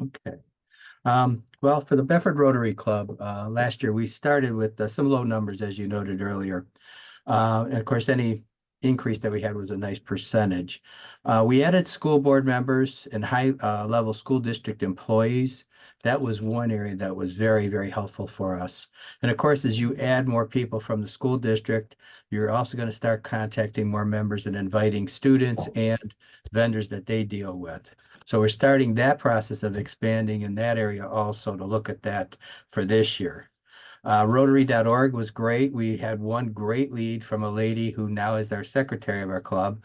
Okay. Well, for the Bedford Rotary Club, last year we started with some low numbers, as you noted earlier. And of course, any increase that we had was a nice percentage. We added school board members and high level school district employees. That was one area that was very, very helpful for us. And of course, as you add more people from the school district, you're also going to start contacting more members and inviting students and vendors that they deal with. So we're starting that process of expanding in that area also to look at that for this year. Rotary.org was great. We had one great lead from a lady who now is our secretary of our club.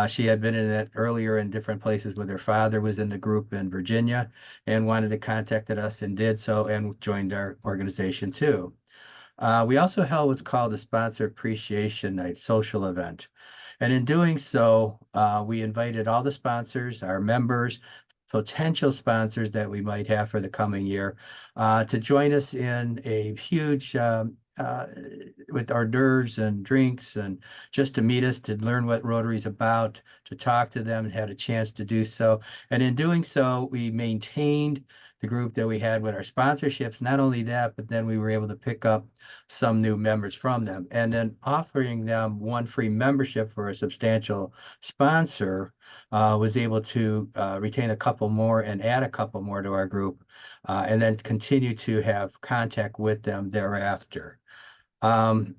She had been in it earlier in different places with her father was in the group in Virginia and wanted to contact us and did so and joined our organization too. We also held what's called a sponsor appreciation night social event. And in doing so, we invited all the sponsors, our members, potential sponsors that we might have for the coming year, to join us in a huge with hors d'oeuvres and drinks and just to meet us, to learn what Rotary's about, to talk to them, and had a chance to do so. And in doing so, we maintained the group that we had with our sponsorships. Not only that, but then we were able to pick up some new members from them. And then offering them one free membership for a substantial sponsor, was able to retain a couple more and add a couple more to our group, and then continue to have contact with them thereafter.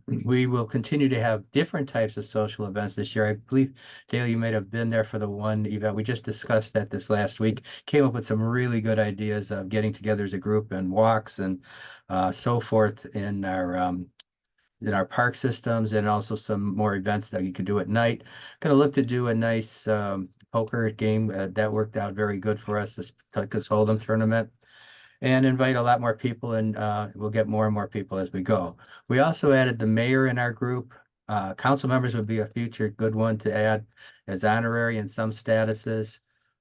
We will continue to have different types of social events this year. I believe, Dale, you might have been there for the one event. We just discussed that this last week, came up with some really good ideas of getting together as a group and walks and so forth in our park systems, and also some more events that you could do at night. Gonna look to do a nice poker game that worked out very good for us, this Texas Hold'em tournament, and invite a lot more people, and we'll get more and more people as we go. We also added the mayor in our group. Council members would be a future good one to add as honorary in some statuses.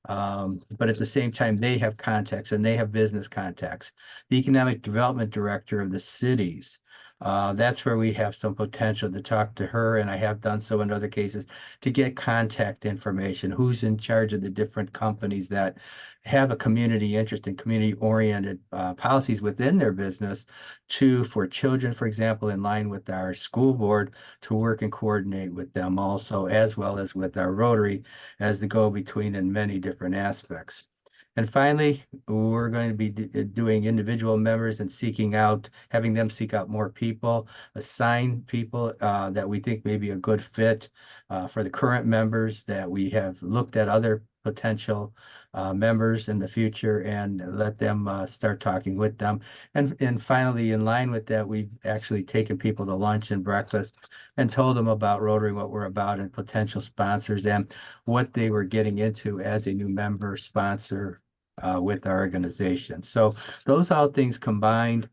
But at the same time, they have contacts and they have business contacts. The economic development director of the cities, that's where we have some potential to talk to her, and I have done so in other cases to get contact information, who's in charge of the different companies that have a community interest and community-oriented policies within their business to, for children, for example, in line with our school board, to work and coordinate with them also, as well as with our Rotary as the go-between in many different aspects. And finally, we're going to be doing individual members and seeking out, having them seek out more people, assign people that we think may be a good fit for the current members, that we have looked at other potential members in the future and let them start talking with them. And finally, in line with that, we've actually taken people to lunch and breakfast and told them about Rotary, what we're about, and potential sponsors and what they were getting into as a new member sponsor with our organization. So those all things combined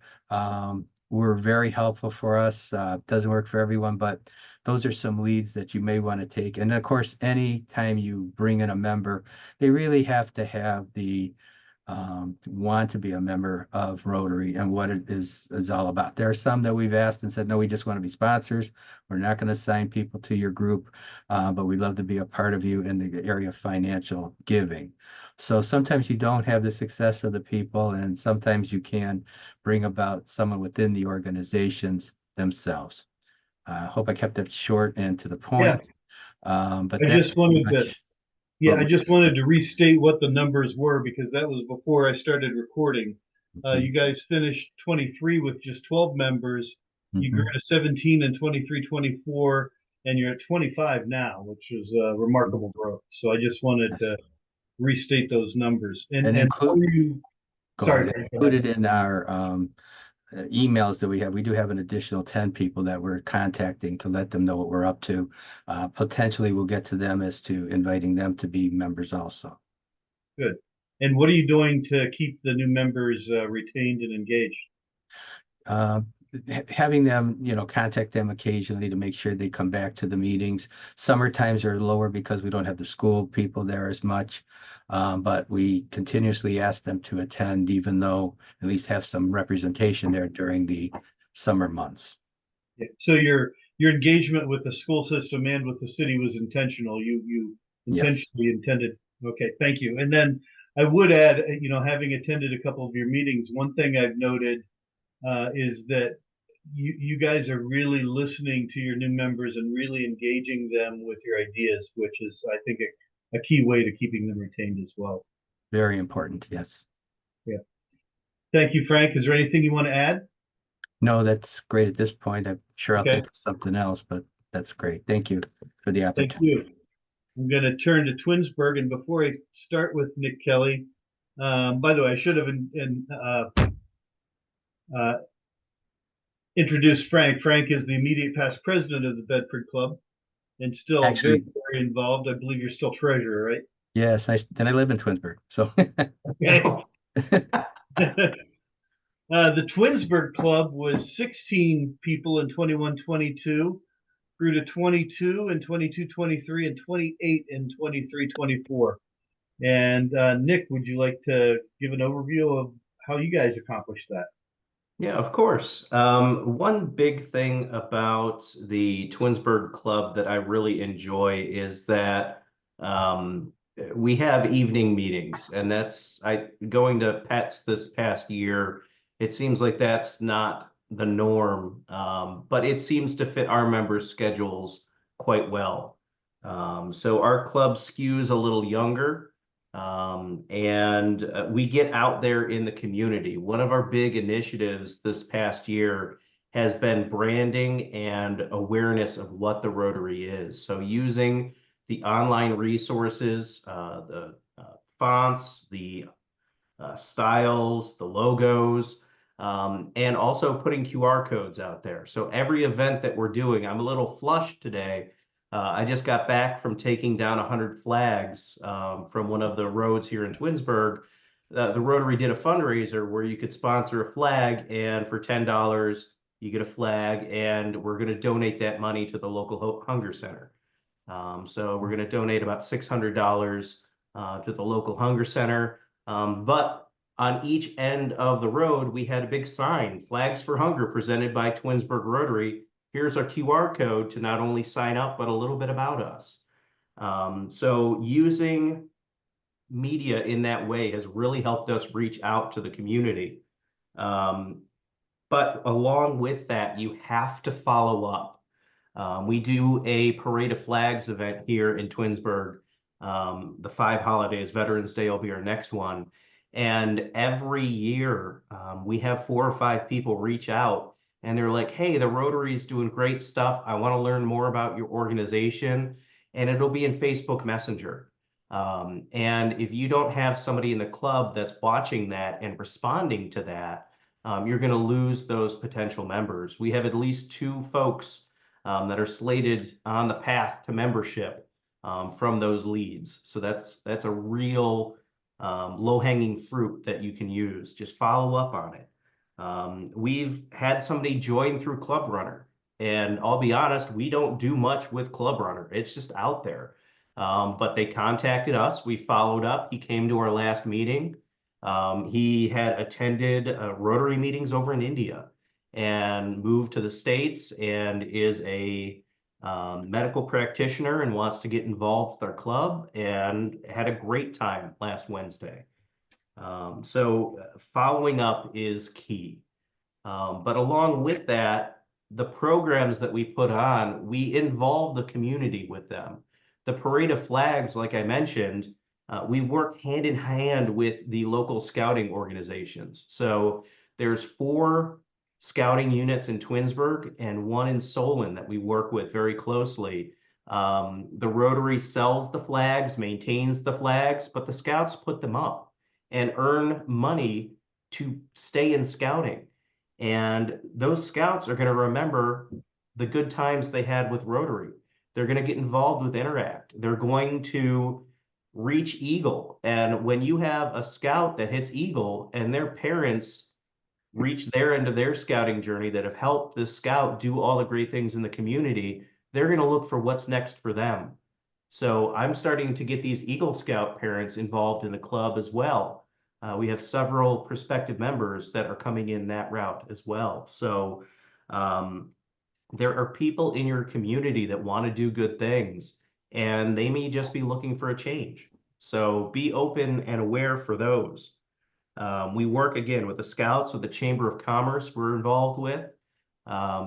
were very helpful for us. Doesn't work for everyone, but those are some leads that you may want to take. And of course, anytime you bring in a member, they really have to have the want to be a member of Rotary and what it is all about. There are some that we've asked and said, no, we just want to be sponsors. We're not going to assign people to your group, but we'd love to be a part of you in the area of financial giving. So sometimes you don't have the success of the people, and sometimes you can bring about someone within the organizations themselves. I hope I kept it short and to the Yeah, point. But I that's just pretty wanted to much yeah, what I we. just wanted to restate what the numbers were because that was before I started recording. Mhm, You guys finished 23 with just 12 members. You grew mhm. to 17 and 23, 24, and you're at 25 now, which is remarkable growth. So I just wanted Yes. to restate those numbers. And And how include, are you? go Sorry, ahead, Frank, go ahead. included in our emails that we have, we do have an additional 10 people that we're contacting to let them know what we're up to. Potentially we'll get to them as to inviting them to be members also. Good. And what are you doing to keep the new members retained and engaged? Uh, Having them, contact them occasionally to make sure they come back to the meetings. Summer times are lower because we don't have the school people there as much. But we continuously ask them to attend, even though at least have some representation there during the summer months. Yeah. So your engagement with the school system and with the city was intentional. You Yes. intentionally intended. Okay, thank you. And then I would add, having attended a couple of your meetings, one thing I've noted is that you guys are really listening to your new members and really engaging them with your ideas, which is, I think, a key way to keeping them retained as well. Very important, yes. Yeah. Thank you, Frank. Is there anything you want to add? No, that's great at this point. I'm sure I'll Okay. think of something else, but that's great. Thank you for the Thank opportunity. you. I'm going to turn to Twinsburg, and before I start with Nick Kelly, by the way, I should have introduced Frank. Frank is the immediate past president of the Bedford Club and still Actually, very involved. I believe you're still treasurer, right? yes, then I live in Twinsburg, so. Okay. The Twinsburg Club was 16 people in 21-22, grew to 22 in 22-23, and 28 in 23-24. And Nick, would you like to give an overview of how you guys accomplished that? Yeah, of course. One big thing about the Twinsburg Club that I really enjoy is that we have evening meetings, and going to Pets this past year. It seems like that's not the norm, but it seems to fit our members' schedules quite well. So our club skews a little younger. And we get out there in the community. One of our big initiatives this past year has been branding and awareness of what the Rotary is. So using the online resources, the fonts, the styles, the logos, and also putting QR codes out there. So every event that we're doing, I'm a little flushed today. I just got back from taking down 100 flags from one of the roads here in Twinsburg. The Rotary did a fundraiser where you could sponsor a flag, and for $10, you get a flag, and we're going to donate that money to the local hunger center. So we're going to donate about $600 to the local hunger center. But on each end of the road, we had a big sign, Flags for Hunger, presented by Twinsburg Rotary. Here's our QR code to not only sign up, but a little bit about us. So using media in that way has really helped us reach out to the community. But along with that, you have to follow up. We do a Parade of Flags event here in Twinsburg. The 5 holidays, Veterans Day will be our next one. And every year we have 4 or 5 people reach out and they're like, hey, the Rotary is doing great stuff. I want to learn more about your organization. And it'll be in Facebook Messenger. And if you don't have somebody in the club that's watching that and responding to that, you're going to lose those potential members. We have at least 2 folks that are slated on the path to membership from those leads. So that's a real low-hanging fruit that you can use. Just follow up on it. We've had somebody join through Club Runner, and I'll be honest, we don't do much with Club Runner. It's just out there. But they contacted us. We followed up. He came to our last meeting. He had attended Rotary meetings over in India and moved to the States and is a medical practitioner and wants to get involved with our club and had a great time last Wednesday. So following up is key. But along with that, the programs that we put on, we involve the community with them. The Parade of Flags, like I mentioned, we work hand in hand with the local scouting organizations. So there's 4 scouting units in Twinsburg and 1 in Solon that we work with very closely. The Rotary sells the flags, maintains the flags, but the scouts put them up and earn money to stay in scouting. And those scouts are going to remember the good times they had with Rotary. They're going to get involved with Interact. They're going to reach Eagle. And when you have a scout that hits Eagle and their parents reach their end of their scouting journey that have helped the scout do all the great things in the community, they're going to look for what's next for them. So I'm starting to get these Eagle Scout parents involved in the club as well. We have several prospective members that are coming in that route as well. So there are people in your community that want to do good things, and they may just be looking for a change. So be open and aware for those. We work again with the Scouts, with the Chamber of Commerce we're involved with.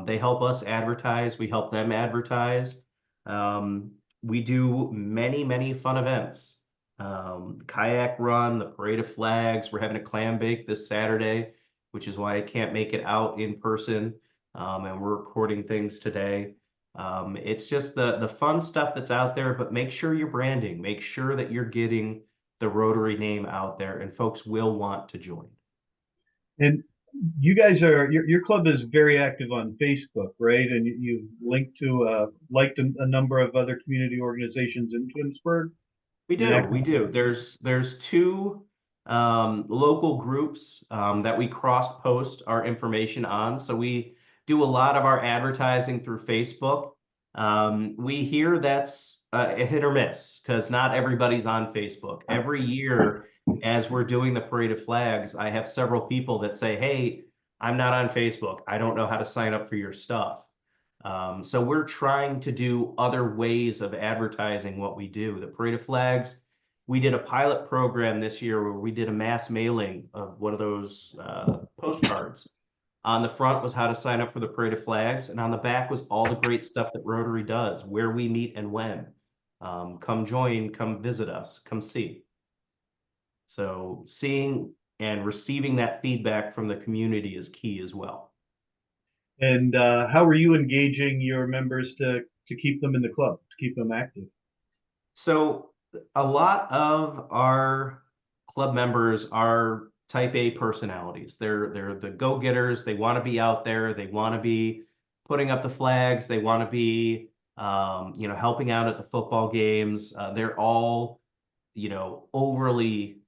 They help us advertise, we help them advertise. We do many, many fun events. Kayak run, the Parade of Flags. We're having a clam bake this Saturday, which is why I can't make it out in person. And we're recording things today. It's just the fun stuff that's out there, but make sure you're branding, make sure that you're getting the Rotary name out there, and folks will want to join. And you guys are your club is very active on Facebook, right? And you've linked to liked a number of other community organizations in Twinsburg. We do. There's two local groups that we cross post our information on. So we do a lot of our advertising through Facebook. We hear that's a hit or miss because not everybody's on Facebook. Every year, as we're doing the Parade of Flags, I have several people that say, hey, I'm not on Facebook. I don't know how to sign up for your stuff. So we're trying to do other ways of advertising what we do. The Parade of Flags, we did a pilot program this year where we did a mass mailing of one of those postcards. On the front was how to sign up for the Parade of Flags, and on the back was all the great stuff that Rotary does, where we meet and when. Come join, come visit us, come see. So seeing and receiving that feedback from the community is key as well. And how are you engaging your members to keep them in the club, to keep them active? So a lot of our club members are type A personalities. They're the go-getters. They want to be out there. They want to be putting up the flags. They want to be helping out at the football games. They're all overly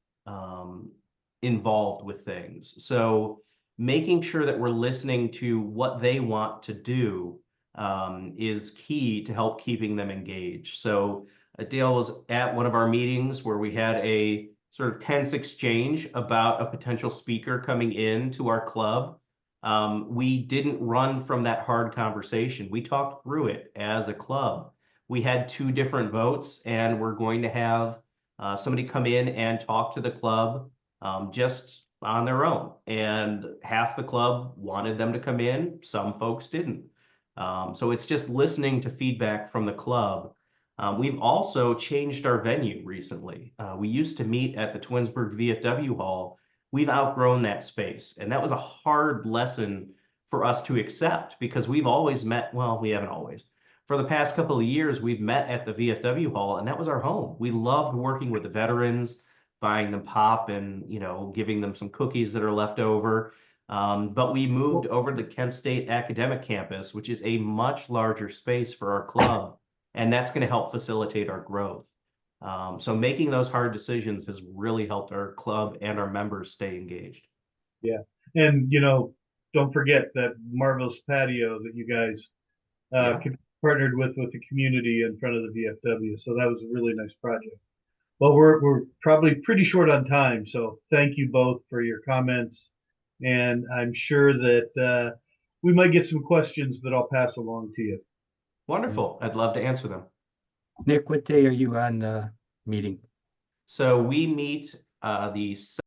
involved with things. So making sure that we're listening to what they want to do is key to help keeping them engaged. So Dale was at one of our meetings where we had a sort of tense exchange about a potential speaker coming in to our club. We didn't run from that hard conversation. We talked through it as a club. We had 2 different votes, and we're going to have somebody come in and talk to the club just on their own. And half the club wanted them to come in, some folks didn't. So it's just listening to feedback from the club. We've also changed our venue recently. We used to meet at the Twinsburg VFW Hall. We've outgrown that space, and that was a hard lesson for us to accept because we've always met, well, we haven't always. For the past couple of years, we've met at the VFW Hall, and that was our home. We loved working with the veterans, buying them pop and, giving them some cookies that are left over. But we moved over to the Kent State Academic Campus, which is a much larger space for our club, and that's going to help facilitate our growth. So making those hard decisions has really helped our club and our members stay engaged. Yeah. And, don't forget that marvelous patio that you guys partnered with the community in front of the VFW. So that was a really nice project. Well, we're probably pretty short on time. So thank you both for your comments. And I'm sure that we might get some questions that I'll pass along to you. Wonderful. I'd love to answer them. Nick, what day are you on meeting? So we meet the